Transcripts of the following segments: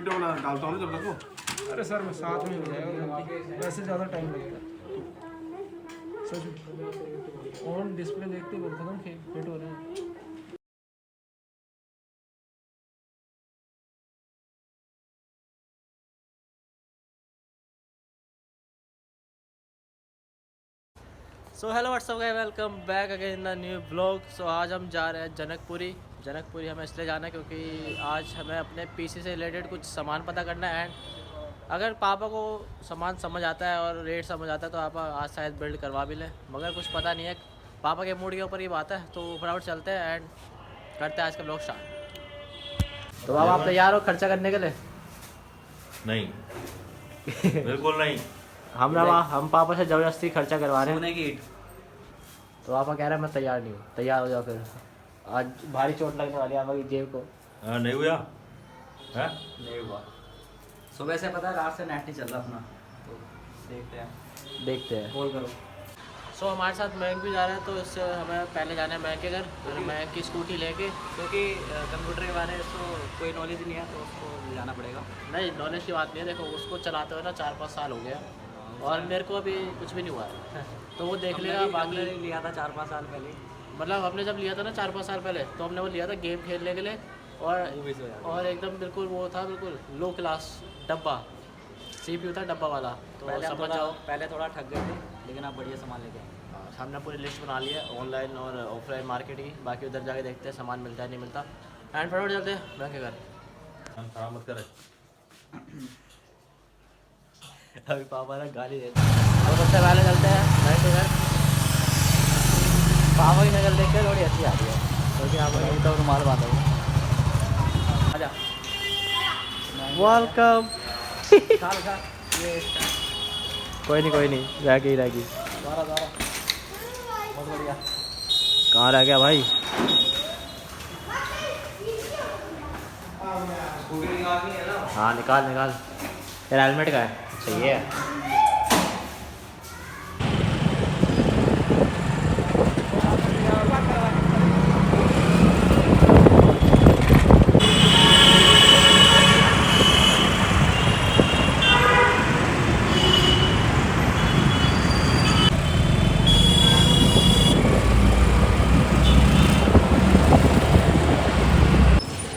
डालता हूँ जब तक। अरे सर मैं साथ में हो जाएगा, वैसे ज़्यादा टाइम लगेगा। सच ऑन डिस्प्ले देखते बोलता ना फिट हो रहे हैं। So hello what's up guys, welcome back again in the new blog. So आज हम जा रहे हैं जनकपुरी हमें इसलिए जाना है क्योंकि आज हमें अपने पीसी से रिलेटेड कुछ सामान पता करना है। एंड अगर पापा को सामान समझ आता है और रेट समझ आता है तो पापा आज शायद बिल्ड करवा भी लें, मगर कुछ पता नहीं है। पापा के मूड के ऊपर ये बात है, तो फटाफट चलते हैं एंड करते हैं आज का ब्लॉग स्टार्ट। तो बाबा आप तैयार हो खर्चा करने के लिए? नहीं बिल्कुल नहीं। हम पापा से ज़बरदस्ती खर्चा करवा रहे हैं। सोने की ईंट। तो पापा कह रहे हैं मैं तैयार नहीं हूँ। तैयार हो जाओ फिर, आज भारी चोट लगने वाली है पापा की जेब को। नहीं हुआ है? नहीं हुआ। सुबह से पता है, रात से नेट नहीं चल रहा अपना, तो देखते हैं कॉल करो। सो हमारे साथ महक भी जा रहे हैं, तो इससे हमें पहले जाना है महक के घर, फिर महक की स्कूटी लेके। क्योंकि कंप्यूटर के बारे में उसको कोई नॉलेज नहीं है, तो उसको ले जाना पड़ेगा। नहीं, नॉलेज की बात नहीं है, देखो उसको चलाते हुए ना 4-5 साल हो गया और मेरे को अभी कुछ भी नहीं हुआ है। तो वो देख लेगा। बाकी लिया था 4-5 साल पहले, मतलब हमने जब लिया था ना 4-5 साल पहले, तो हमने वो लिया था गेम खेलने के लिए और एकदम बिल्कुल वो था, बिल्कुल लो क्लास डब्बा CPU था, डब्बा वाला। तो समझ जाओ पहले थोड़ा ठग गए थे, लेकिन आप बढ़िया सामान लेके आए। हमने पूरी लिस्ट बना ली है ऑनलाइन और ऑफलाइन मार्केट की। बाकी उधर जाके देखते हैं सामान मिलता है नहीं मिलता। एंड फटाफट चलते हैं मैं के घर। खराब मत करे। अभी पापा ना गाली देते हैं। और सबसे पहले चलते हैं मैं के घर। पापा की नज़र देख के थोड़ी अच्छी आ रही है, क्योंकि यहाँ पर तो रुमाल बांधा हुआ। आजा, वेलकम। कोई नहीं रहेगी। बहुत बढ़िया। कहाँ रह गया भाई? हाँ निकाल। तेरा हेलमेट का है? सही है।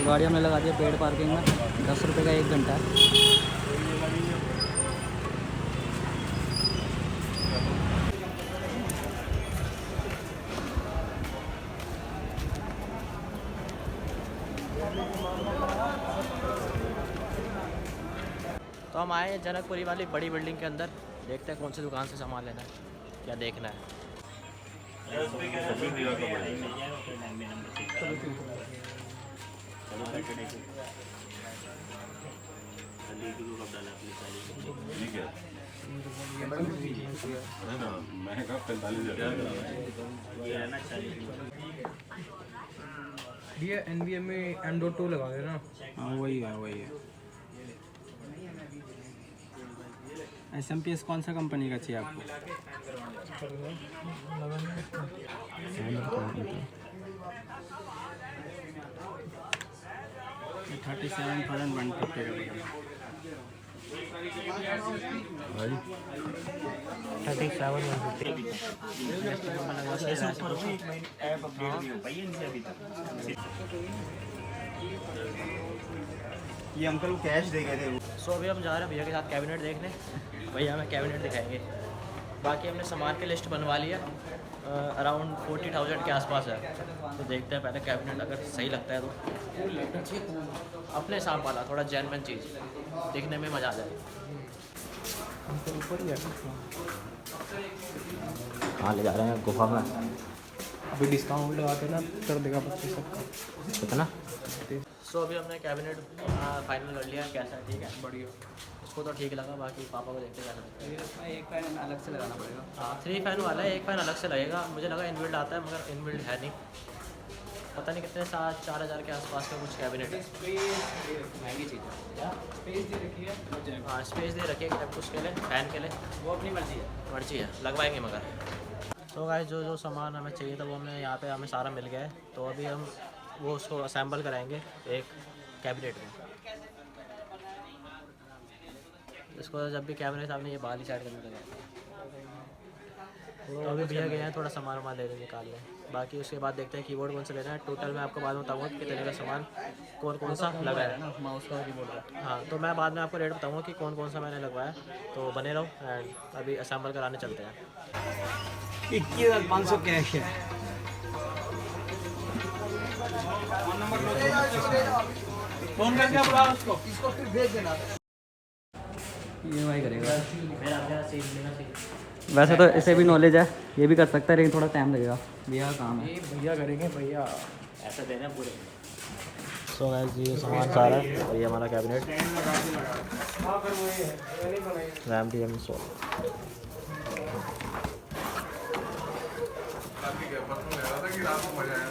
गाड़ी हमने लगा दिया पेड पार्किंग में, 10 रुपये का 1 घंटा है। तो हम आए जनकपुरी वाली बड़ी बिल्डिंग के अंदर। देखते हैं कौन सी दुकान से सामान लेना है, क्या देखना है। ठीक है ना, महंगा 45,000। ये NVMe में M.2 लगा देना। हाँ वही है। SMP कौन सा कंपनी का चाहिए आपको? 37,150 का। 37,150। ये अंकल कैश दे गए थे। सो अभी हम जा रहे हैं भैया के साथ कैबिनेट देखने। भैया हमें कैबिनेट दिखाएंगे। बाकी हमने सामान की लिस्ट बनवा ली है, अराउंड 40,000 के आसपास है। तो देखते हैं पहले कैबिनेट, अगर सही लगता है तो अपने हिसाब वाला थोड़ा जेन्युइन चीज़ दिखने में मज़ा आ जाए। ऊपर ही है। कहाँ ले जा रहे हैं? गुफा में। अभी डिस्काउंट लगा के ना कर देगा 25 का। कितना? सो अभी हमने कैबिनेट फाइनल कर लिया, कैसा है? ठीक है, बढ़िया। उसको तो ठीक लगा, बाकी पापा को देखते क्या लगता है। एक फैन अलग से लगाना पड़ेगा। हाँ 3 फैन वाला है, 1 फैन अलग से लगेगा। मुझे लगा इनबिल्ड आता है, मगर इनबिल्ड है नहीं। पता नहीं कितने 4,000 के आसपास का कुछ कैबिनेट है। महंगी चीज़ है। क्या स्पेस दे रखी है? हाँ स्पेस दे रखी है उसके लिए, फ़ैन के लिए। वो अपनी मर्जी है। लगवाएंगे मगर। तो गाइस जो सामान हमें चाहिए था वो हमने यहाँ पे हमें सारा मिल गया है। तो अभी हम वो उसको असेंबल कराएंगे एक कैबिनेट में। इसको जब भी कैमरे के सामने ये बाल ही साइड करने लगा। तो अभी भैया गए हैं थोड़ा सामान वामान ले निकालने, बाकी उसके बाद देखते हैं कीबोर्ड कौन सा लेना है। टोटल मैं आपको बाद में बताऊँगा कितने का सामान कौन सा लगा है ना, माउस का कीबोर्ड का। हाँ, तो मैं बाद में आपको रेट बताऊँगा कि कौन सा मैंने लगवाया। तो बने रहो एंड अभी असेंबल कराने चलते हैं। 21,500 कैश है। फोन करके बुला उसको। इसको फिर भेज देना। EMI करेगा। वैसे तो इसे भी नॉलेज है, ये भी कर सकता है, लेकिन थोड़ा टाइम लगेगा। भैया काम है। भैया करेंगे भैया। ऐसा देना पूरे। सो गाइस ये सामान सारा है और ये हमारा cabinet RAM D am so. रात को मजा आया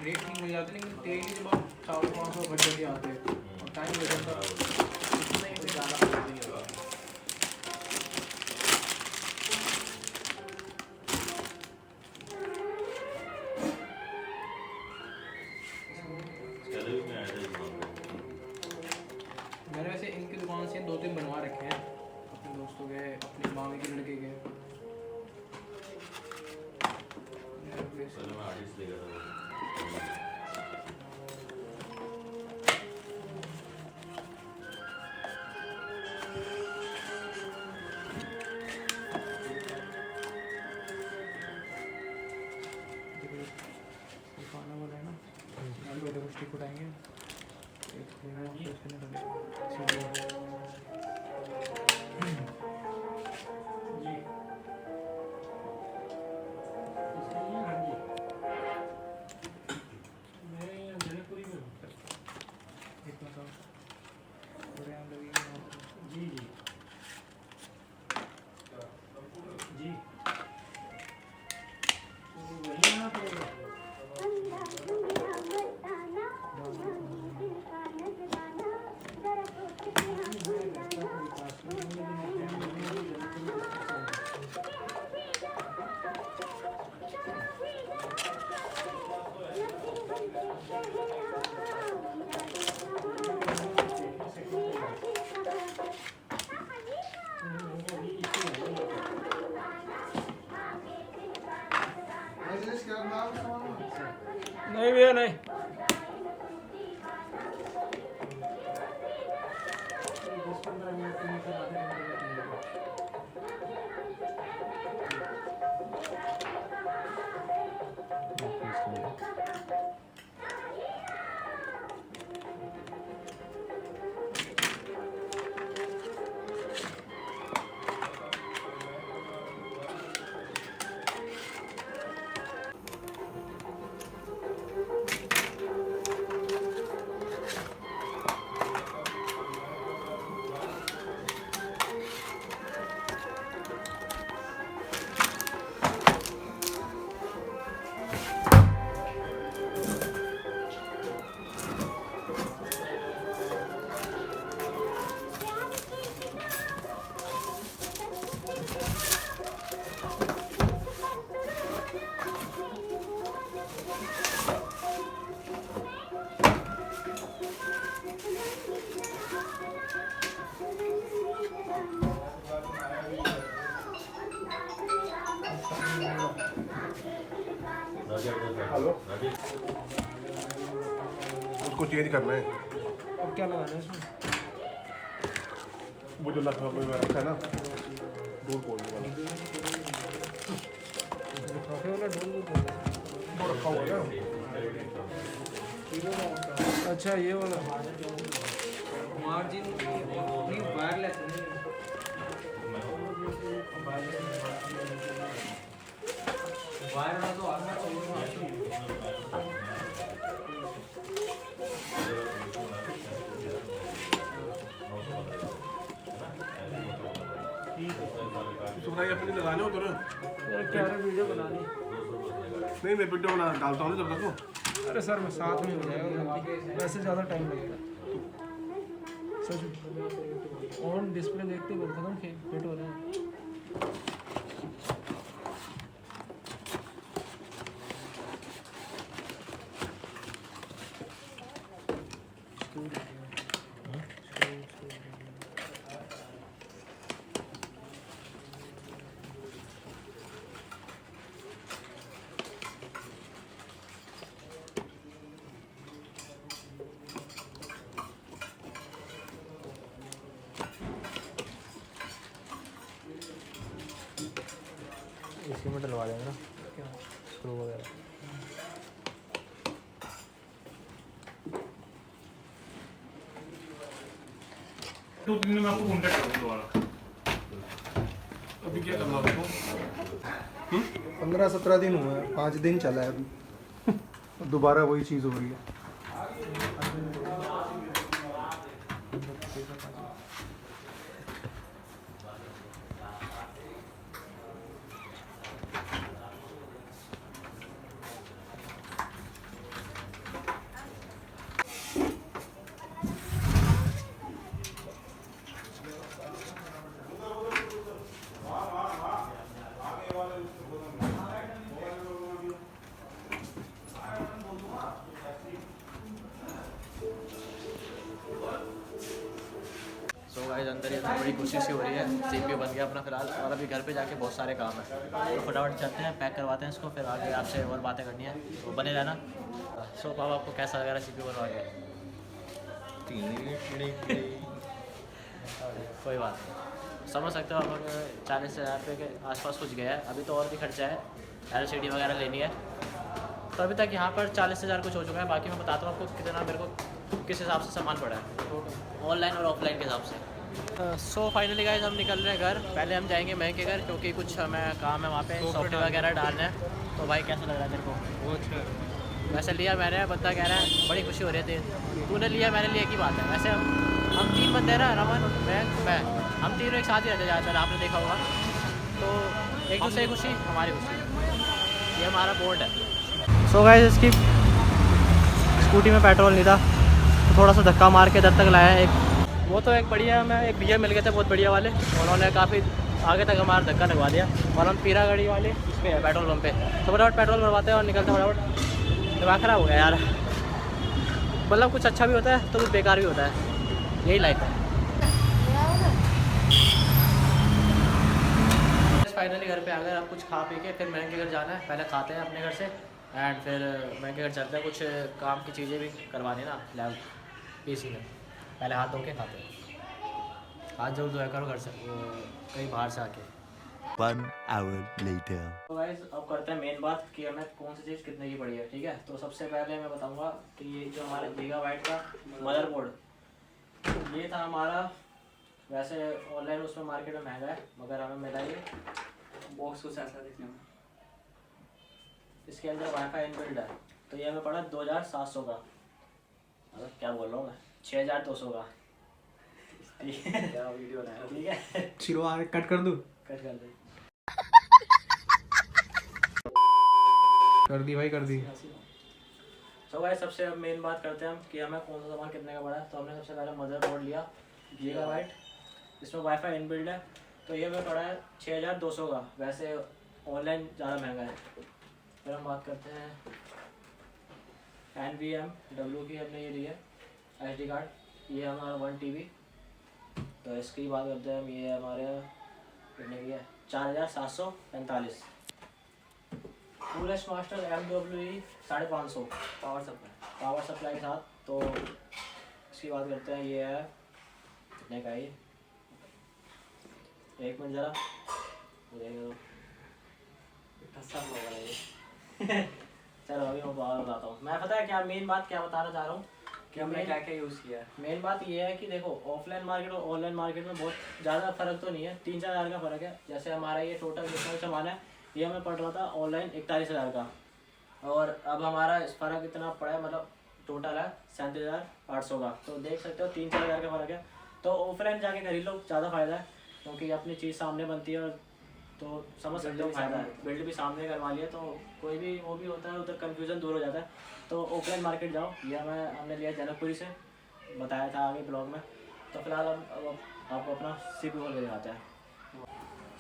रेट नहीं मिल जाती, लेकिन तेल ही जब 400-500 बजे आते हैं और टाइम लग जाता है। मैंने वैसे इनकी दुकान से 2-3 बनवा रखे हैं, अपने दोस्तों के, अपने मामी के लड़के के। खाना वाला है ना, आलू वाले स्टिक उठाएंगे, एक लेना फिर उसके निकालेंगे। नहीं भैया नहीं। हेलो, उसको चेंज करना है। अब क्या लगाना है इसमें? वो जो लखनऊ में रखा है ना, डोर खोलने वाला लिफाफे वाला डोल वो रखा हुआ है ना। अच्छा ये वाला मार्जिन नहीं, वायरलेस नहीं, वायर वाला तो आना चाहिए। सब्सक्राइब अपनी लगाने हो तो ना। यार क्या रे वीडियो बनानी। नहीं मैं वीडियो बना डालता हूँ जब तक। अरे सर मैं साथ में हो जाएगा जल्दी, वैसे ज़्यादा टाइम लगता है सच। ऑन डिस्प्ले देखते ही बोलता था फिट हो रहे हैं। इसी में डलवा देंगे ना स्क्रू वगैरह। तो दिन में आपको कॉन्टैक्ट करूँगा दोबारा। अभी क्या करना आपको? 15-17 दिन हुए हैं, 5 दिन चला है अभी। दोबारा वही चीज़ हो रही है। सो गाइस अंदर ये बड़ी खुशी सी हो रही है। सीपीयू बन गया अपना फिलहाल, और अभी घर पे जाके बहुत सारे काम है तो फटाफट चलते हैं, पैक करवाते हैं इसको, फिर आगे आपसे और बातें करनी है तो बने रहना। सो पापा आपको कैसा लग रहा है सीपीयू बनवा के? कोई बात नहीं, समझ सकते हो आप। 40,000 रुपये के आसपास कुछ गया है, अभी तो और भी खर्चा है, LCD वगैरह लेनी है। तो अभी तक यहाँ पर 40,000 कुछ हो चुका है। बाकी मैं बताता हूँ आपको कितना मेरे को किस हिसाब से सामान पड़ा है, ऑनलाइन और ऑफलाइन के हिसाब से। सो फाइनली गाइस हम निकल रहे हैं घर। पहले हम जाएंगे मैं के घर, क्योंकि कुछ हमें काम है वहाँ पे, सॉफ्टवेयर वगैरह डालना है। तो भाई कैसा लग रहा है तेरे को? बहुत अच्छा। वैसे लिया मैंने, बंदा कह रहा है बड़ी खुशी हो रही थी, तूने लिया मैंने लिया की बात है। वैसे हम 3 बंदे हैं ना, रमन मैं हम तीनों एक साथ ही रहते ज़्यादातर, आपने देखा होगा। तो एक दूसरे की खुशी हमारी खुशी, ये हमारा बोर्ड है। सो गाइस इसकी स्कूटी में पेट्रोल नहीं था तो थोड़ा सा धक्का मार के इधर तक लाया है। एक वो तो एक बढ़िया, हमें एक भैया मिल गए थे बहुत बढ़िया वाले, उन्होंने काफ़ी आगे तक हमारा धक्का लगवा दिया। और हम पीरा गाड़ी वाले इस पर है पेट्रोल पम्प पे, तो फटाफट पेट्रोल भरवाते हैं और निकलते हैं फटाफट। दिमाग ख़राब हो गया यार, मतलब कुछ अच्छा भी होता है तो कुछ बेकार भी होता है, यही लाइफ है। फाइनली घर पे आ गए, अब कुछ खा पी के फिर मैं के घर जाना है। पहले खाते हैं अपने घर से एंड फिर मैं के घर चलते हैं, कुछ काम की चीज़ें भी करवानी ना लैब PC में। पहले हाथ धो के खाते हैं, हाथ जरूर धोया करो घर से, कहीं बाहर से आके। 1 hour later. तो गाइस अब करते हैं मेन बात कि हमें कौन सी चीज़ कितने की पड़ी है, ठीक है। तो सबसे पहले मैं बताऊंगा कि ये जो हमारे गीगाबाइट का मदरबोर्ड, ये था हमारा। वैसे ऑनलाइन उसमें मार्केट में महंगा है, मगर हमें मिला ये बॉक्स कुछ ऐसा दिखने में। इसके अंदर वाईफाई इनबिल्ड है। तो ये हमें पड़ा 2,700 का, मतलब क्या बोल रहा हूँ मैं, 6,200 का। ठीक है, क्या वीडियो बनाया? ठीक है, चिरो आगे कट कर दूँ? कट कर दे। कर दी भाई, कर दी। तो भाई सबसे अब मेन बात करते हैं हम कि हमें कौन सा सामान कितने का पड़ा है। तो हमने सबसे पहले मदरबोर्ड लिया गीगाबाइट, इसमें वाईफाई इनबिल्ड है। तो ये हमें पड़ा है 6,200 का, वैसे ऑनलाइन ज़्यादा महंगा है। फिर हम बात करते हैं NVMe की, हमने ये ली है SD कार्ड, ये हमारा 1 TB। तो इसकी बात करते हैं हम, ये हमारे कितने की है, 4,745। Cool H master MWE 550 power supply के साथ। तो इसकी बात करते हैं, ये है कितने का है ये, एक मिनट ज़रा देखो, चलो अभी मैं बताता हूँ। मैं पता है क्या मेन बात क्या बताना चाह रहा हूँ कि हमने क्या क्या यूज़ किया है। मेन बात ये है कि देखो ऑफलाइन मार्केट और ऑनलाइन मार्केट में बहुत ज़्यादा फ़र्क तो नहीं है, 3-4 हज़ार का फ़र्क है। जैसे हमारा ये टोटल जितना भी सामान है ये हमें पड़ रहा था ऑनलाइन 41,000 का, और अब हमारा इस फ़र्क इतना पड़ा है, मतलब टोटल है 37,800 का। तो देख सकते हो 3-4 हज़ार का फ़र्क है। तो ऑफलाइन जाके खरीद लो, ज़्यादा फ़ायदा है, क्योंकि अपनी चीज़ सामने बनती है और तो समझ सकते हो फायदा है। बिल्ड भी सामने करवा लिया तो कोई भी वो भी होता है, उधर कन्फ्यूज़न दूर हो जाता है। तो ऑफलाइन मार्केट जाओ, या हमने लिया जनकपुरी से, बताया था आगे ब्लॉग में। तो फिलहाल हम आपको अपना CPU खोल के दिखाते हैं।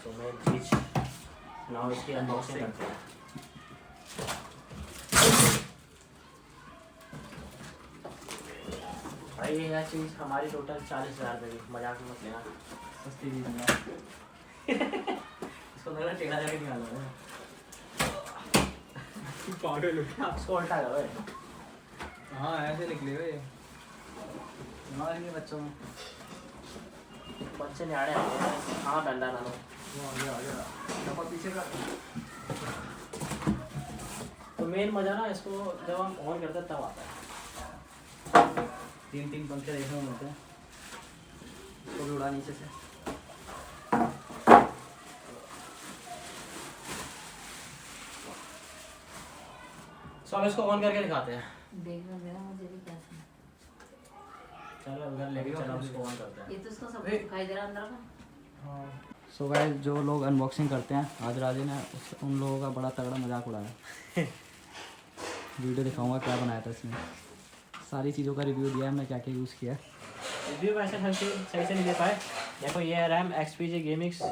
तो मेन चीज़ नाउ इसकी अनबॉक्सिंग करते हैं। भाई यह चीज़ हमारी टोटल 40,000 रुपये की, मजाक में मत लेना, सस्ती चीज़ है। इसको मेरा टेढ़ा जाके निकाला है, पागल हो गया। इसको उल्टा करो। हाँ ऐसे निकले हुए। हमारे बच्चों में बच्चे न्याड़े आ गए। हाँ डंडा ना लो, वो आ गया डब्बा पीछे का। तो मेन मज़ा ना इसको जब हम ऑन करते हैं तब आता है। 3 पंखे देखने को मिलते हैं, इसको भी उड़ा नीचे से। सो हम इसको ऑन करके दिखाते हैं। देखना मेरा मुझे भी क्या सुना। चलो उधर लेके चलो, हम इसको ऑन करते हैं। ये तो उसका सब कुछ दिखाई दे रहा है अंदर का। सो गाइस, जो लोग अनबॉक्सिंग करते हैं, आज राजे ने उन लोगों का बड़ा तगड़ा मजाक उड़ाया। वीडियो दिखाऊंगा क्या बनाया था इसमें, सारी चीज़ों का रिव्यू दिया है, हमने क्या क्या यूज़ किया है। रिव्यू वैसे सही से नहीं दे पाए। देखो ये है रैम XPG गेमिक्स,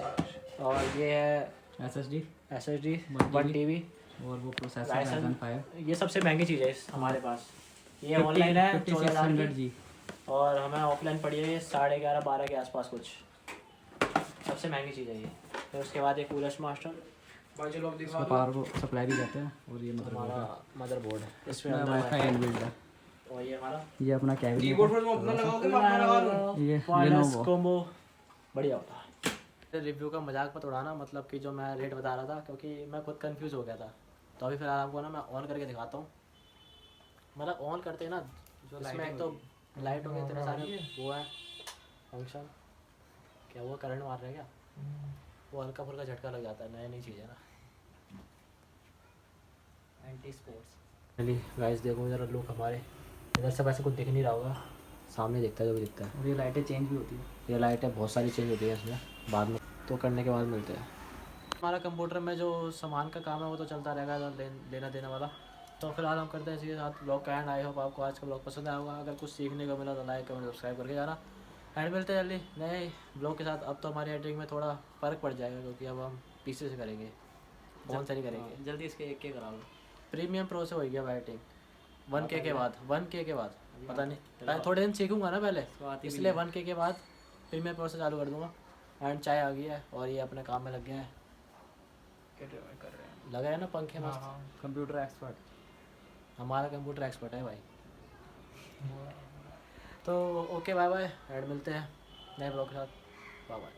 और ये है SSD SSD 1 1 TB, और वो प्रोसेसर Ryzen Ryzen 5 ये सबसे महंगी चीज़ है हमारे पास। ये ऑनलाइन है 14,000 5600G। और हमें ऑफलाइन पड़ी है 11:30-12 के आसपास कुछ। सबसे महंगी चीज़ है ये। फिर उसके बाद एक कूलर्स मास्टर, बाजू लोग दिखा इसको पावर को सप्लाई भी करते हैं। और ये हमारा मदरबोर्ड है, इसमें वाईफाई इनबिल्ट है। और ये हमारा ये अपना कैबिनेट कीबोर्ड पर तुम अपना लगाओगे मैं अपना लगा लूं। ये वायरलेस Lenovo। कॉम्बो बढ़िया होता है। रिव्यू का मजाक मत उड़ाना, मतलब कि जो मैं रेट बता रहा था, क्योंकि मैं खुद कंफ्यूज हो गया था। तो अभी फिलहाल आपको ना मैं ऑन करके दिखाता हूँ। मतलब ऑन करते हैं ना, जो इसमें एक तो लाइट हो गया, इतने सारे वो है फंक्शन। क्या वो करंट मार रहा है क्या? वो हल्का फुल्का झटका लग जाता है, नई नई चीज़ है ना। Anti sports. चलिए गाइस देखो ज़रा लुक हमारे इधर से, वैसे कुछ दिख नहीं रहा होगा, सामने दिखता है जो भी दिखता है। और ये लाइटें चेंज भी होती है। ये लाइटें बहुत सारी चेंज होती है इसमें, बाद में तो करने के बाद मिलते हैं। हमारा कंप्यूटर में जो सामान का काम है वो तो चलता रहेगा, लेना देने वाला। तो फिलहाल हम करते हैं इसी के साथ ब्लॉग का एंड। आई होप आपको आज का ब्लॉग पसंद आया होगा। अगर कुछ सीखने को मिला तो लाइक कमेंट सब्सक्राइब करके जाना। एंड मिलते हैं जल्दी नए ब्लॉग के साथ। अब तो हमारी एडिटिंग में थोड़ा फ़र्क पड़ जाएगा, क्योंकि अब हम पीसी से करेंगे, फ़ोन से नहीं करेंगे। जल्दी इसके 1K करा लो। प्रीमियम प्रो से हो गया एडिटिंग 1K के बाद, 1K के बाद पता नहीं, मैं थोड़े दिन सीखूंगा ना पहले, इसलिए 1K के बाद प्रीमियम प्रो से चालू कर दूंगा। एंड चाय आ गई है और ये अपने काम में लग गया है। कर रहे हैं। लगा है ना पंखे मस्त। Computer expert. हमारा कंप्यूटर एक्सपर्ट है भाई। तो ओके बाय बाय, एंड मिलते हैं नए ब्लॉग के साथ। Bye bye.